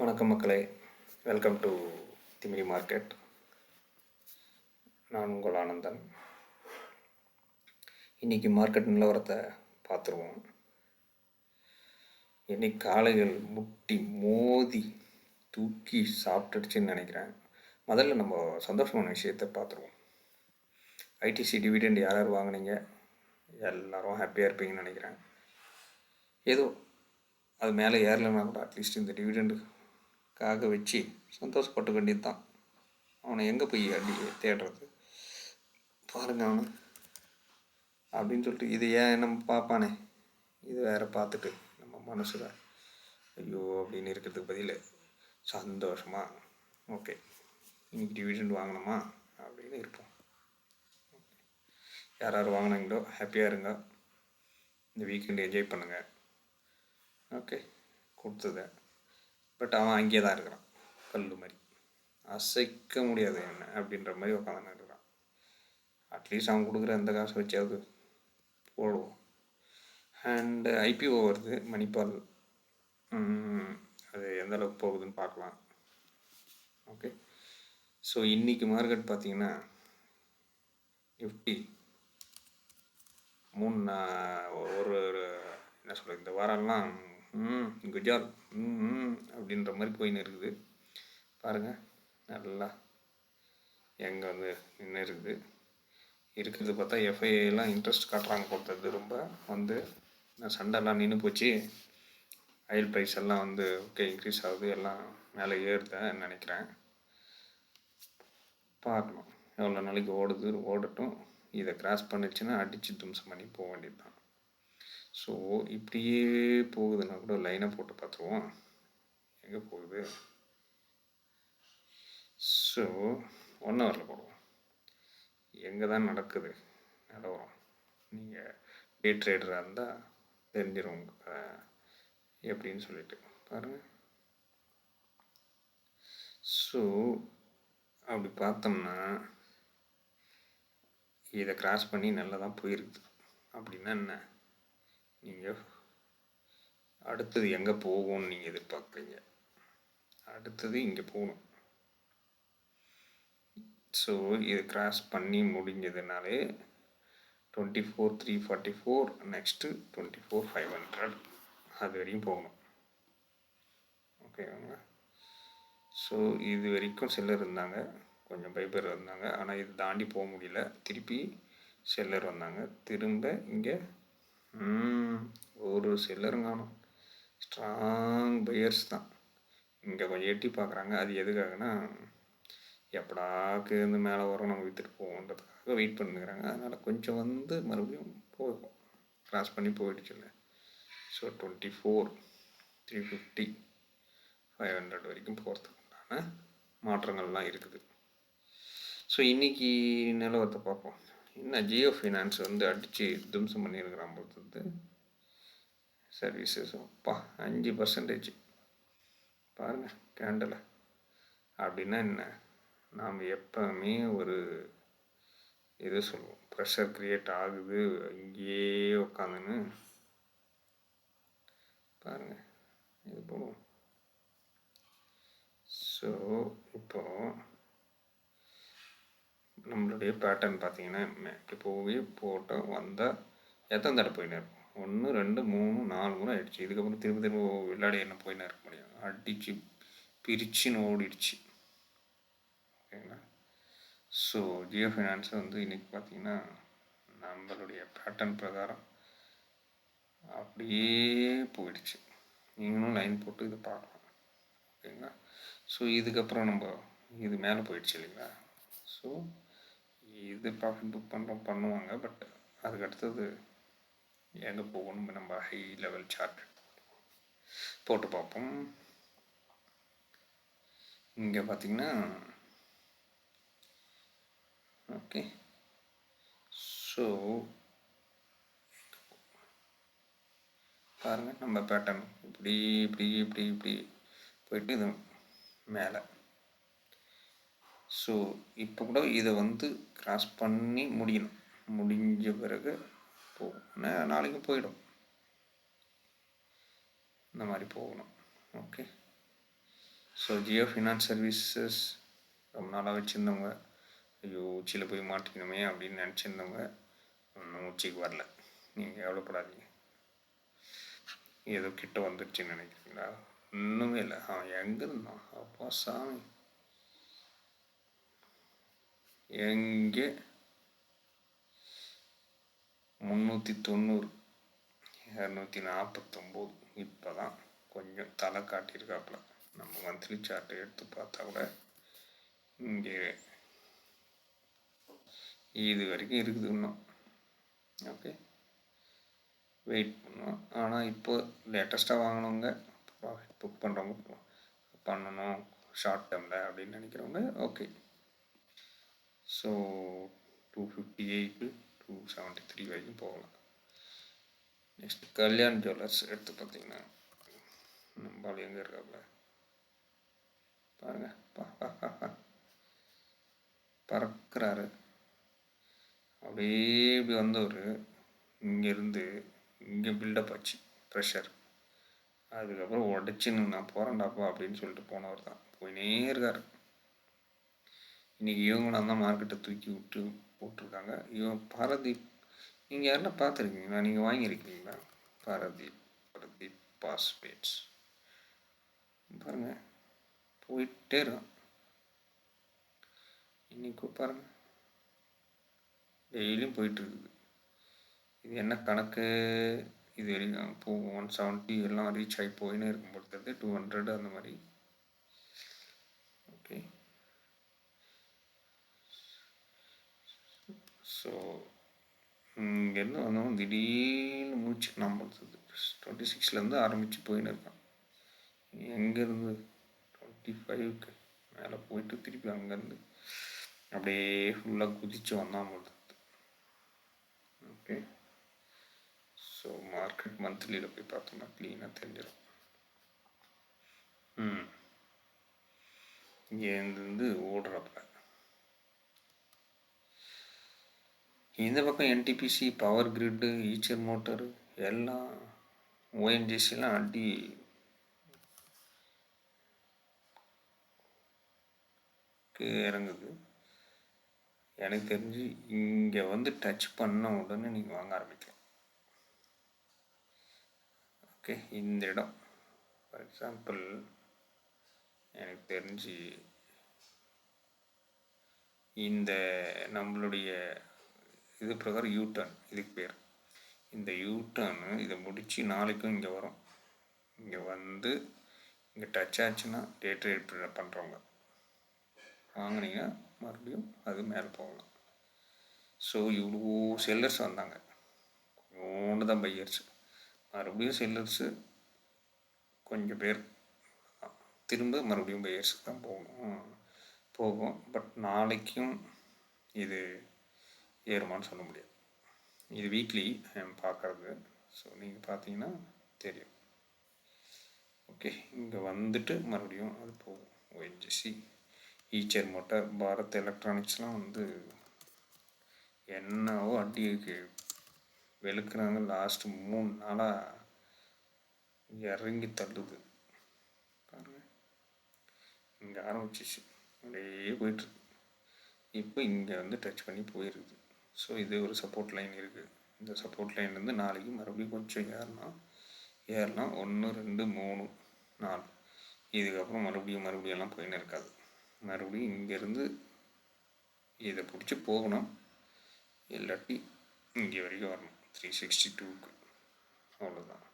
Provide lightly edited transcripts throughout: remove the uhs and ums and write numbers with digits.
வணக்கம் மக்களே, welcome to Timiri market. நான் உங்கள் ஆனந்தன். இன்றைக்கி மார்க்கெட் நிலவரத்தை பார்த்துருவோம். இன்னைக்கு காலைகள் முட்டி மோதி தூக்கி சாப்பிட்டுடுச்சுன்னு நினைக்கிறேன். முதல்ல நம்ம சந்தோஷமான விஷயத்தை பார்த்துருவோம். ஐடிசி டிவிடெண்ட் யார் யார் வாங்கினீங்க, எல்லோரும் ஹாப்பியாக இருப்பீங்கன்னு நினைக்கிறேன். ஏதோ அது மேலே ஏறலைன்னா கூட அட்லீஸ்ட் இந்த டிவிடெண்டுக்காக வச்சு சந்தோஷப்பட்டு வேண்டியது தான். அவனை எங்கே போய் தேடுறது பாருங்க அவனை அப்படின்னு சொல்லிட்டு இது ஏன் நம்ம பார்ப்பானே, இது வேறு பார்த்துட்டு நம்ம மனசில் ஐயோ அப்படின்னு இருக்கிறதுக்கு பதில் சந்தோஷமாக ஓகே இன்னைக்கு டிவிடெண்ட் வாங்கினோமா அப்படின்னு இருப்போம். யார் யார் வாங்கினாங்களோ ஹாப்பியாக இருங்க, இந்த வீக்கெண்டு என்ஜாய் பண்ணுங்கள். ஓகே கொடுத்தது, பட் அவன் அங்கேயே தான் இருக்கிறான், கல் மாதிரி அசைக்க முடியாது என்ன அப்படின்ற மாதிரி உட்காந்து இருக்கிறான். அட்லீஸ்ட் அவன் கொடுக்குற அந்த காசை வச்சாவது போடுவோம். அண்டு ஐபிஓ வருது மணிப்பால், அது எந்த அளவுக்கு போகுதுன்னு பார்க்கலாம். ஓகே, ஸோ இன்றைக்கி மார்க்கெட் பார்த்திங்கன்னா நிஃப்டி ஒரு என்ன சொல்கிறது, இந்த வாரம்லாம் குஜால் அப்படின்ற மாதிரி போயின்னு இருக்குது பாருங்கள். நல்லா எங்கே வந்து நின்று இருக்கிறது பார்த்தா எஃப்ஐலாம் இன்ட்ரெஸ்ட் காட்டுறாங்க கொடுத்தது ரொம்ப வந்து சண்டைலாம் நின்று போச்சு. ஆயில் ப்ரைஸ் எல்லாம் வந்து ஓகே இன்க்ரீஸ் ஆகுது, எல்லாம் மேலே ஏறுதுன்னு நினைக்கிறேன். பார்க்கணும் எவ்வளோ நாளைக்கு ஓடட்டும். இதை கிராஸ் பண்ணிச்சுன்னா அடித்து தும்சம் பண்ணி போக வேண்டியது தான். ஸோ இப்படியே போகுதுன்னா கூட லைனை போட்டு பார்த்துருவோம் எங்கே போகுது. ஸோ 1 ஹவரில் போடுவோம் எங்கே தான் நடக்குது நிலவரம். நீங்கள் டே ட்ரேடராக இருந்தால் தெரிஞ்சிடும் எப்படின்னு சொல்லிட்டு பாருங்கள். ஸோ அப்படி பார்த்தோம்னா இதை கிராஸ் பண்ணி நல்லா தான் போயிருக்குது. அப்படின்னா என்ன, நீங்கள் அடுத்தது எங்கே போகும்னு நீங்கள் எதிர்பார்க்குறீங்க, அடுத்தது இங்கே போகணும். ஸோ இது கிராஸ் பண்ணி முடிஞ்சதுனாலே 24,344, நெக்ஸ்ட்டு 24,500 அது வரைக்கும் போகணும். ஓகேங்களா. ஸோ இது வரைக்கும் செல்லர் இருந்தாங்க, கொஞ்சம் பைபர் இருந்தாங்க, ஆனால் இது தாண்டி போக முடியல. திருப்பி செல்லர் வந்தாங்க, திரும்ப இங்கே ஒரு செல்லரும் காணும். ஸ்ட்ராங் பையர்ஸ் தான் இங்கே கொஞ்சம் எட்டி பார்க்குறாங்க. அது எதுக்காகனா எப்படாக்கு இருந்து மேலே வரும் நம்ம விற்றுட்டு போவோன்றதுக்காக வெயிட் பண்ணுங்கிறாங்க. அதனால் கொஞ்சம் வந்து மறுபடியும் போகும், கிராஸ் பண்ணி போயிடுச்சுல்ல. ஸோ 24,350, 500 வரைக்கும் போகிறதுக்கு உண்டான மாற்றங்கள்லாம் இருக்குது. ஸோ இன்றைக்கி நிலவரத்தை பார்ப்போம். இன்னும் ஜியோ ஃபைனான்ஸ் வந்து அடித்து தும்சம் பண்ணியிருக்கிறான் பொறுத்து சர்வீசஸ். அப்பா 5% பாருங்கள் கேண்டலை. அப்படின்னா என்ன, நாம் எப்போவுமே ஒரு எது சொல்லுவோம், ப்ரெஷர் க்ரியேட் ஆகுது இங்கேயே உட்காந்துன்னு பாருங்கள். இது போடுவோம். ஸோ இப்போது நம்மளுடைய பேட்டர்ன் பார்த்தீங்கன்னா இப்படி போட்டோம் வந்தால் எத்தனை தடவை போயின்னு இருக்கும், 1 2 3 4 முறை ஆயிடுச்சு. இதுக்கப்புறம் திரும்ப விளையாடி என்ன போயின்னு இருக்க முடியும், அடித்து பிரிச்சுன்னு ஓடிடுச்சு. ஓகேங்களா. ஸோ ஜியோ ஃபைனான்ஸ் வந்து இன்றைக்கி பார்த்திங்கன்னா நம்மளுடைய பேட்டர்ன் பிரகாரம் அப்படியே போயிடுச்சு. நீங்களும் லைன் போட்டு இதை பார்க்கலாம். ஓகேங்களா. ஸோ இதுக்கப்புறம் நம்ம இது மேலே போயிடுச்சு இல்லைங்களா. ஸோ இது ப்ராஃபிட் புக் பண்ணுவாங்க. பட் அதுக்கு அடுத்தது எங்கே போகணும், நம்ம ஹை லெவல் சார்ட் போட்டு பார்ப்போம். இங்கே பார்த்திங்கன்னா ஓகே. ஸோ பாருங்கள் நம்ம பேட்டர்ன் இப்படி இப்படி இப்படி இப்படி போயிட்டு இது மேலே. ஸோ இப்போ கூட இதை வந்து கிராஸ் பண்ணி முடியணும், முடிஞ்ச பிறகு போகும், நாளைக்கு போயிடும், இந்த மாதிரி போகணும். Okay. So Jio finance services ரொம்ப நாளாக வச்சுருந்தவங்க, ஐயோ உச்சியில் போய் மாட்டிக்கணுமே அப்படின்னு நினச்சிருந்தவங்க இன்னும் உச்சிக்கு வரல. நீங்கள் எவ்வளோப்படாதீங்க, ஏதோ கிட்ட வந்துடுச்சுன்னு நினைக்கிறீங்களா? ஒன்றுமே இல்லை. எங்கே இருந்தான் அப்பா சாமி, எங்கே 390 249 இப்போ தான் கொஞ்சம் தலை காட்டியிருக்காப்புல. நம்ம மந்த்லி சார்ட்டை எடுத்து பார்த்தா கூட இங்கே இது வரைக்கும் இருக்குது இன்னும். ஓகே, வெயிட் பண்ணுவோம். ஆனால் இப்போ லேட்டஸ்ட்டாக வாங்கினவங்க, ப்ராஃபிட் புக் பண்ணுறவங்க, பண்ணணும் ஷார்ட் டேர்மில் அப்படின்னு நினைக்கிறவங்க ஓகே. ஸோ 258 273 வரைக்கும் போகலாம். நெக்ஸ்ட் கல்யாண் ஜுவல்லர்ஸ் எடுத்து பார்த்தீங்கன்னா நம்மளால் எங்கே இருக்காப்புல பாருங்க, பறக்கிறாரு. அப்படியே இப்படி வந்தவர் இங்கேருந்து இங்கே பில்டப் ஆச்சு ப்ரெஷர். அதுக்கப்புறம் உடச்சின்னு நான் போகிறேன்டாப்பா அப்படின்னு சொல்லிட்டு போனவர் தான் போயினே இருக்கார். இன்றைக்கி இவங்களாம் தான் மார்க்கெட்டை தூக்கி விட்டு போட்டிருக்காங்க. இவன் பாரதீப், நீங்கள் யாரெல்லாம் பார்த்துருக்கீங்களா? நீங்கள் வாங்கியிருக்கீங்களா? பாரதீப் பாஸ்பேட்ஸ் பாருங்கள், போயிட்டே இருக்கும். இன்றைக்கி பாருங்கள், டெய்லியும் போயிட்டுருக்குது. இது என்ன கணக்கு? இது வரைக்கும் இப்போ 170 எல்லாம் ரீச் ஆகி போயினே இருக்கும் பொறுத்தது 200 அந்த மாதிரி. ஓகே, ஸோ இங்கேருந்து வந்தவங்க திடீர்னு மூச்சு நான் பொறுத்தது 26லேருந்து ஆரம்பித்து போயின்னு இருக்கான். எங்கேருந்து 25க்கு மேலே போயிட்டு திருப்பி அங்கேருந்து அப்படியே ஃபுல்லாக குதித்து வந்தான் பொறுத்தது. ஓகே, ஸோ மார்க்கெட் மந்த்லியில் போய் பார்த்தோம்னா க்ளீனாக தெரிஞ்சிடும். இங்கேருந்து ஓடுறப்ப இந்த பக்கம் என்டிபிசி, பவர் கிரிட்டு, ஈச்சர் மோட்டரு எல்லாம் ஓஎன்ஜிசிலாம் அடி இறங்குது. எனக்கு தெரிஞ்சு இங்கே வந்து டச் பண்ண உடனே நீங்கள் வாங்க ஆரம்பிக்கலாம். ஓகே, இந்த இடம் ஃபார் எக்ஸாம்பிள் எனக்கு தெரிஞ்சு இந்த நம்மளுடைய இது பிரகாரம் யூட்டர்ன் இதுக்கு பேர். இந்த யூட்டர்னு இதை முடித்து நாளைக்கும் இங்கே வரும். இங்கே வந்து இங்கே டச் ஆச்சுன்னா டே ட்ரேட் பண்ணுறவங்க வாங்கினீங்கன்னா மறுபடியும் அது மேலே போகலாம். ஸோ இவ்வளோ செல்லர்ஸ் வந்தாங்க, ஒன்று தான் பையர்ஸ். மறுபடியும் செல்லர்ஸு கொஞ்சம் பேர் திரும்ப மறுபடியும் பையர்ஸுக்கு தான் போகும். பட் நாளைக்கும் இது ஏறுமான்னு சொல்ல முடியாது. இது வீக்லி பார்க்குறது. ஸோ நீங்கள் பார்த்தீங்கன்னா தெரியும். ஓகே, இங்கே வந்துட்டு மறுபடியும் அது போகும். ஓஎன்ஜிசி, ஈச்சர் மோட்டார், பாரத் எலக்ட்ரானிக்ஸ்லாம் வந்து என்னவோ அடிக்கு வெளுக்கிறாங்க. லாஸ்ட்டு 3 நாளாக இறங்கி தள்ளுது பாருங்கள். இங்கே ஆரம்பிச்சிச்சு அப்படியே போயிட்டுருக்கு. இப்போ இங்கே வந்து டச் பண்ணி போயிருக்கு. ஸோ இது ஒரு சப்போர்ட் லைன் இருக்குது. இந்த சப்போர்ட் லைன்லேருந்து நாளைக்கு மறுபடியும் கொஞ்சம் ஏறலாம் 1 2 3 4. இதுக்கப்புறம் மறுபடியும் எல்லாம் போயின்னு இருக்காது. மறுபடியும் இங்கேருந்து இதை பிடிச்சி போகணும், இல்லாட்டி இங்கே வரைக்கும் வரணும் 362க்கு. அவ்வளோதான்.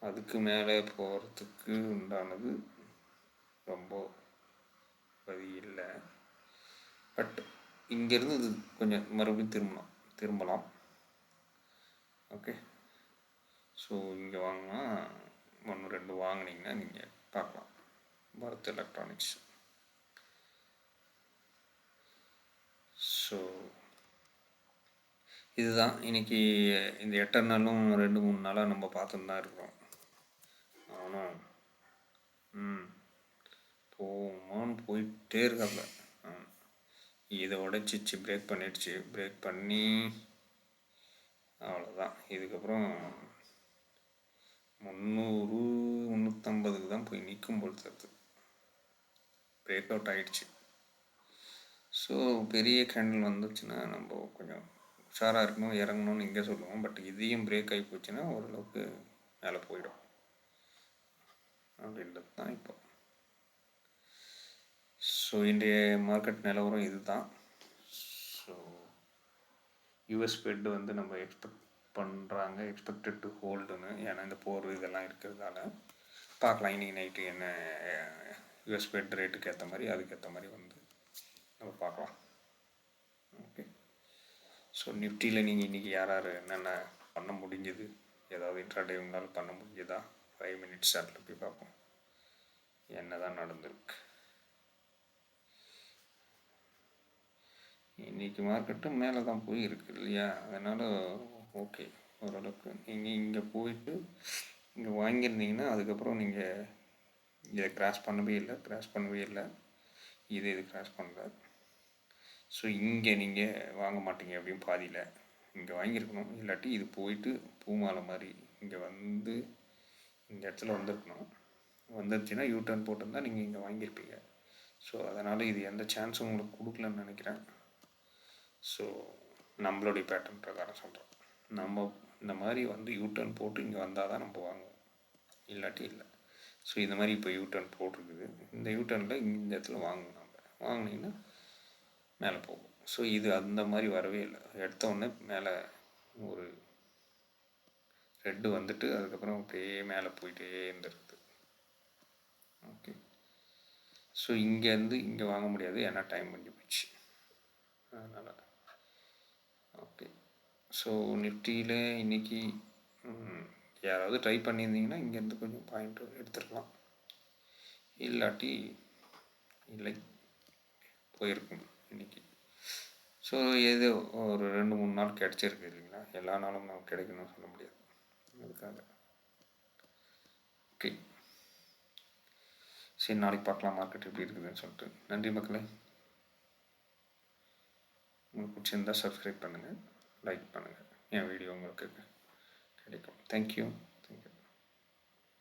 அதுக்கு மேலே போகிறதுக்கு உண்டானது ரொம்ப வழி இல்லை. பட் இங்கேருந்து இது கொஞ்சம் மறுபடியும் திரும்பலாம். ஓகே, ஸோ இங்கே வாங்கினா 1 2 வாங்கினீங்கன்னா நீங்கள் பார்க்கலாம். பாரத் எலக்ட்ரானிக்ஸ். ஸோ இதுதான் இன்றைக்கி இந்த எட்டர்னாலும் 2-3 நாளாக நம்ம பார்த்துன்னு தான் இருக்கிறோம். ஆனால் போமான்னு போயிட்டே இருக்காப்புல. இதை உடைச்சிச்சு, பிரேக் பண்ணிடுச்சு. பிரேக் பண்ணி அவ்வளோதான். இதுக்கப்புறம் 300 முந்நூற்றம்பதுக்கு தான் போய் நிற்கும் போல் தருது. பிரேக் அவுட் ஆகிடுச்சு. ஸோ பெரிய கேண்டில் வந்துச்சுன்னா நம்ம கொஞ்சம் உஷாராக இருக்கணும், இறங்கணும்னு இங்கே சொல்லுவோம். பட் இதையும் பிரேக் ஆகி போச்சுன்னா ஓரளவுக்கு மேலே போயிடும் அப்படின்றது தான் இப்போ. ஸோ இன்றைய மார்க்கெட் நிலவரம் இது தான். ஸோ யூஎஸ் ஃபெட் வந்து நம்ம எக்ஸ்பெக்டட் டு ஹோல்டுன்னு. ஏன்னா இந்த போர் இதெல்லாம் இருக்கிறதால பார்க்கலாம் இன்றைக்கி நைட்டு என்ன யூஎஸ் ஃபெட் ரேட்டுக்கு ஏற்ற மாதிரி அதுக்கேற்ற மாதிரி வந்து நம்ம பார்க்கலாம். ஓகே. ஸோ நிஃப்டியில் நீங்கள் இன்றைக்கி யார் யார் என்னென்ன பண்ண முடிஞ்சுது, ஏதாவது இன்ட்ராடே உங்களால் பண்ண முடிஞ்சதா, 5 மினிட்ஸ் சார்ட்டில் போய் பார்ப்போம் என்ன தான் நடந்திருக்கு. இன்றைக்கி மார்க்கெட்டும் மேலே தான் போயிருக்கு இல்லையா, அதனால் ஓகே ஓரளவுக்கு. நீங்கள் இங்கே போயிட்டு இங்கே வாங்கியிருந்தீங்கன்னா அதுக்கப்புறம் நீங்கள் இதை கிராஸ் பண்ணவே இல்லை, இது கிராஸ் பண்ணல. ஸோ இங்கே நீங்கள் வாங்க மாட்டீங்க அப்படியும் பாதியில் இங்கே வாங்கியிருக்கணும். இல்லாட்டி இது போயிட்டு பூமாலை மாதிரி இங்கே வந்து இந்த இடத்துல வந்திருக்கணும். வந்துருச்சுன்னா யூடர்ன் போட்டிருந்தால் நீங்கள் இங்கே வாங்கியிருப்பீங்க. ஸோ அதனால் இது எந்த சான்ஸும் உங்களுக்கு கொடுக்கலன்னு நினைக்கிறேன். ஸோ நம்மளுடைய பேட்டர்ன் பிரகாரம் சொல்கிறோம், நம்ம இந்த மாதிரி வந்து யூடர்ன் போட்டு இங்கே வந்தால் தான் நம்ம வாங்குவோம், இல்லாட்டி இல்லை. ஸோ இந்த மாதிரி இப்போ யூடர்ன் போட்டிருக்குது, இந்த யூடர்னில் இந்த இடத்துல வாங்கணும். நம்ம வாங்கினீங்கன்னா மேலே போகும். ஸோ இது அந்த மாதிரி வரவே இல்லை. எடுத்த உடனே மேலே ஒரு ரெட்டு வந்துட்டு அதுக்கப்புறம் அப்படியே மேலே போயிட்டே இருந்துருக்குது. ஓகே. ஸோ இங்கேருந்து இங்கே வாங்க முடியாது, ஏன்னா டைம் பண்ணி போச்சு அதனால். ஓகே. ஸோ நிஃப்டியில் இன்றைக்கி யாராவது ட்ரை பண்ணியிருந்தீங்கன்னா இங்கேருந்து கொஞ்சம் பாயிண்ட் எடுத்துருக்கலாம், இல்லாட்டி இல்லை போயிருக்கும் இன்றைக்கி. ஸோ எது ஒரு 2-3 நாள் கிடச்சிருக்கு இல்லைங்களா, எல்லா நாளும் நமக்கு கிடைக்கணும்னு சொல்ல முடியாது, அதுக்காக. ஓகே. சரி, நாளைக்கு பார்க்கலாம் மார்க்கெட் எப்படி இருக்குதுன்னு சொல்லிட்டு. நன்றி மக்களே. உங்களுக்கு பிடிச்சிருந்தால் சப்ஸ்கிரைப் பண்ணுங்கள், லைக் பண்ணுங்கள், என் வீடியோ உங்களுக்கு கிடைக்கும். தேங்க்யூ.